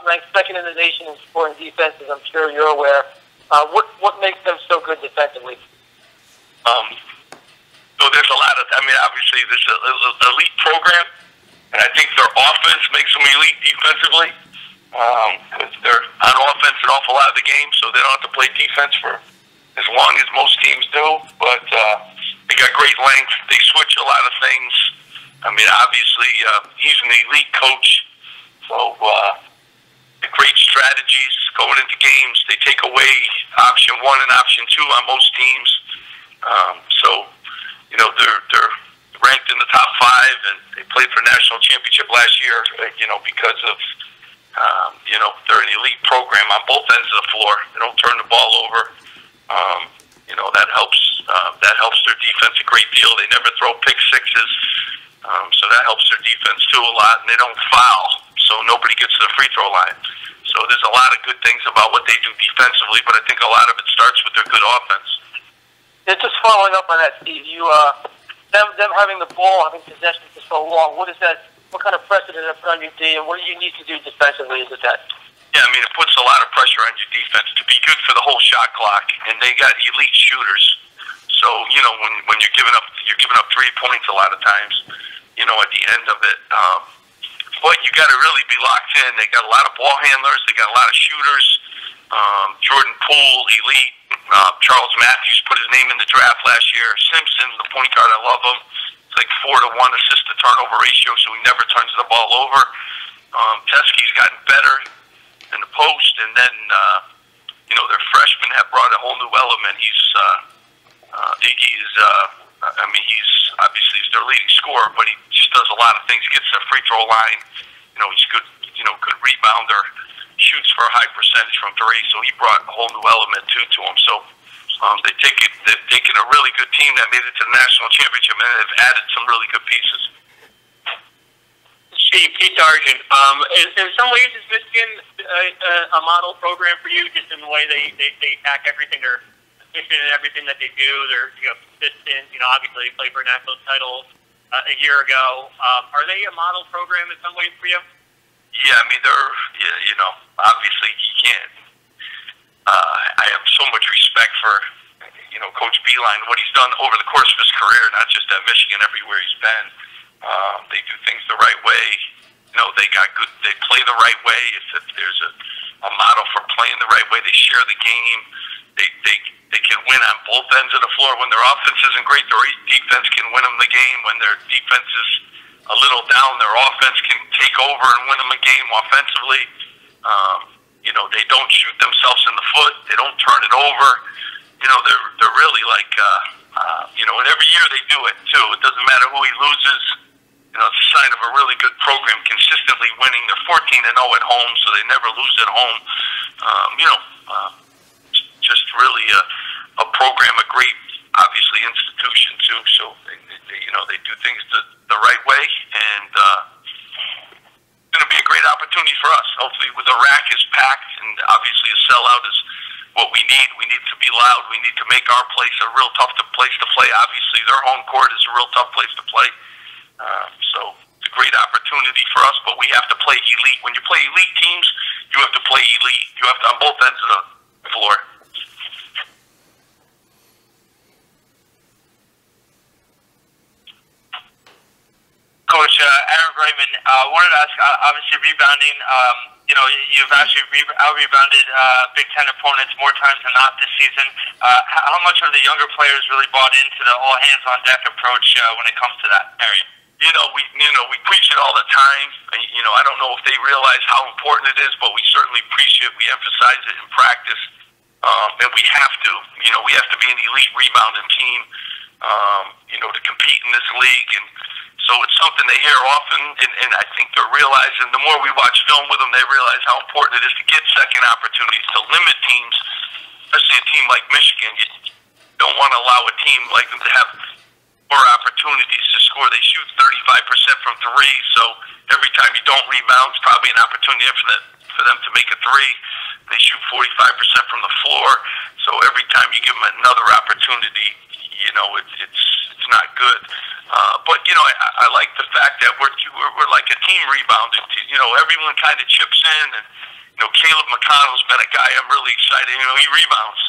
ranked second in the nation in scoring defense, as I'm sure you're aware. What makes them so good defensively? So there's a lot of, obviously this is an elite program, and I think their offense makes them elite defensively. Because they're on offense an awful lot of the game, so they don't have to play defense for as long as most teams do. But they got great length. They switch a lot of things. Obviously, he's an elite coach, so great strategies going into games. They take away option 1 and option 2 on most teams. They're ranked in the top 5, and they played for a national championship last year. Because of they're an elite program on both ends of the floor. They don't turn the ball over. That helps their defense a great deal. They never throw pick sixes, so that helps their defense too a lot. And they don't foul, so nobody gets to the free throw line. So there's a lot of good things about what they do defensively, but I think a lot of it starts with their good offense. Yeah, just following up on that, Steve, them having the ball, having possession for so long, what kind of pressure does that put on your team, and what do you need to do defensively with that? Yeah, it puts a lot of pressure on your defense to be good for the whole shot clock, and they got elite shooters. So, when you're giving up 3 points a lot of times, at the end of it. But you got to really be locked in. They got a lot of ball handlers. They got a lot of shooters. Jordan Poole, elite. Charles Matthews put his name in the draft last year. Simpson, the point guard, I love him. It's like 4-to-1 assist to turnover ratio, so he never turns the ball over. Teskey's gotten better in the post, and then their freshmen have brought a whole new element. He's obviously their leading scorer, but he just does a lot of things. He gets to the free throw line. He's good. Good rebounder. Shoots for a high percentage from 3, so he brought a whole new element to him. So they've taken a really good team that made it to the national championship, and they've added some really good pieces. Steve, Pete Sargent, in some ways is Michigan a model program for you, just in the way they attack everything? They're efficient in everything that they do. They're consistent. Obviously they played for a national title a year ago. Are they a model program in some ways for you? Yeah, they're, obviously you can't. I have so much respect for, Coach Beilein, what he's done over the course of his career, not just at Michigan, everywhere he's been. They do things the right way. They play the right way. If there's a model for playing the right way, they share the game. They can win on both ends of the floor. When their offense isn't great, their defense can win them the game. When their defense is a little down, their offense can take over and win them a game offensively. They don't shoot themselves in the foot. They don't turn it over. They're really like, and every year they do it too. It doesn't matter who he loses. It's a sign of a really good program, consistently winning. They're 14-0 at home, so they never lose at home. Just really a program, a great, obviously, institution too. So they do things the right way, and it's going to be a great opportunity for us. Hopefully, the rack is packed, and obviously a sellout is what we need. We need to be loud. We need to make our place a real tough place to play. Obviously, their home court is a real tough place to play. So it's a great opportunity for us, but we have to play elite. When you play elite teams, you have to play elite. You have to on both ends of the floor. Coach, Aaron Brightman, wanted to ask, obviously rebounding, you've actually out-rebounded Big Ten opponents more times than not this season. How much have the younger players really bought into the all-hands-on-deck approach when it comes to that area? We preach it all the time. I don't know if they realize how important it is, but we certainly preach it. We emphasize it in practice, and we have to. We have to be an elite rebounding team, to compete in this league. And so it's something they hear often, and I think they're realizing, the more we watch film with them, they realize how important it is to get second opportunities, to limit teams, especially a team like Michigan. You don't want to allow a team like them to have more opportunities to score. They shoot 35% from 3, so every time you don't rebound, it's probably an opportunity for them to make a 3. They shoot 45% from the floor, so every time you give them another opportunity, it's not good. But I like the fact that we're like a team rebounding. Everyone kind of chips in, and Caleb McConnell's been a guy I'm really excited. He rebounds,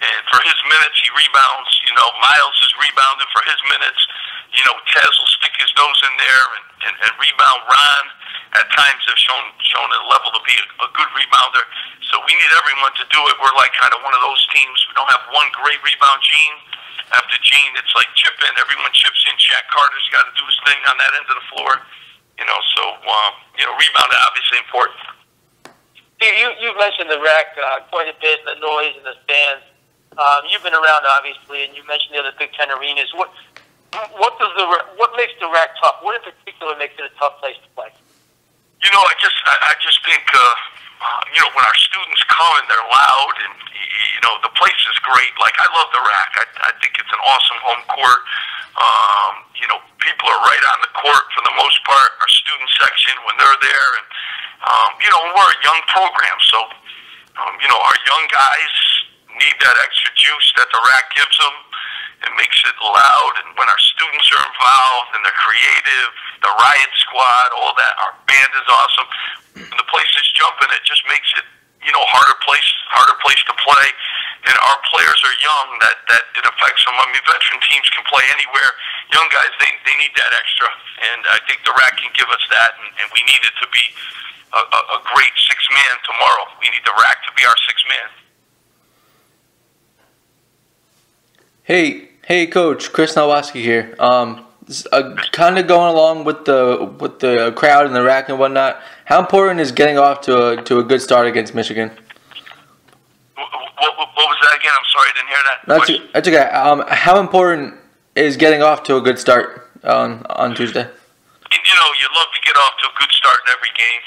and for his minutes he rebounds. Miles is rebounding for his minutes. Tez will stick his nose in there and rebound. Ron at times have shown a level to be a good rebounder. So we need everyone to do it. We're like kind of one of those teams. We don't have one great rebound gene. After Gene, it's like chip in. Everyone chips in. Shaq Carter's got to do his thing on that end of the floor. Rebound is obviously important. Steve, you've mentioned the RAC quite a bit, the noise and the fans. You've been around, obviously, and you mentioned the other Big Ten arenas. What makes the RAC tough? What in particular makes it a tough place to play? I just think when our students come and they're loud and the place is great. Like, I love the RAC. I think it's an awesome home court. People are right on the court for the most part. Our student section when they're there, and we're a young program, so our young guys need that extra juice that the RAC gives them. It makes it loud, and when our students are involved and they're creative, the Riot Squad, all that, our band is awesome. The place is jumping. It just makes it, harder place to play. And our players are young. That it affects them. I mean, veteran teams can play anywhere. Young guys, they need that extra, and I think the RAC can give us that. And we need it to be a great six-man tomorrow. We need the RAC to be our six-man. Hey, Coach, Chris Nowosky here. Kind of going along with the crowd and the RAC and whatnot. How important is getting off to a good start against Michigan? What was that again? I'm sorry, I didn't hear that. That's okay. How important is getting off to a good start on Tuesday? You'd love to get off to a good start in every game.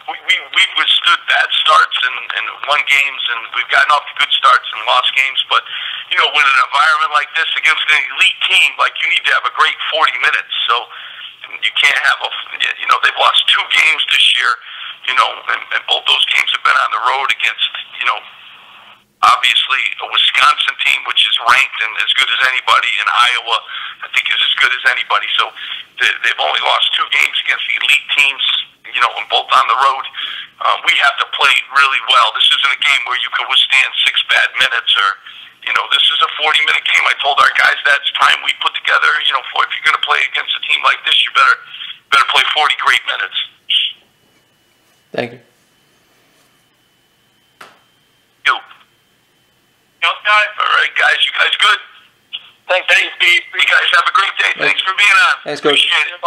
We've withstood bad starts and won games, and we've gotten off to good starts and lost games. But when an environment like this against an elite team, like, you need to have a great 40 minutes. So you can't have they've lost 2 games this year. And both those games have been on the road against obviously a Wisconsin team, which is ranked and as good as anybody, in Iowa, I think, is as good as anybody. So they've only lost 2 games against the elite teams, and both on the road. We have to play really well. This isn't a game where you can withstand 6 bad minutes, or, this is a 40-minute game. I told our guys that's time we put together. If you're going to play against a team like this, you better play 40 great minutes. Thank you. All right, guys. You guys good? Thanks, Steve. You guys have a great day. Thanks for being on. Thanks, Coach. Appreciate it.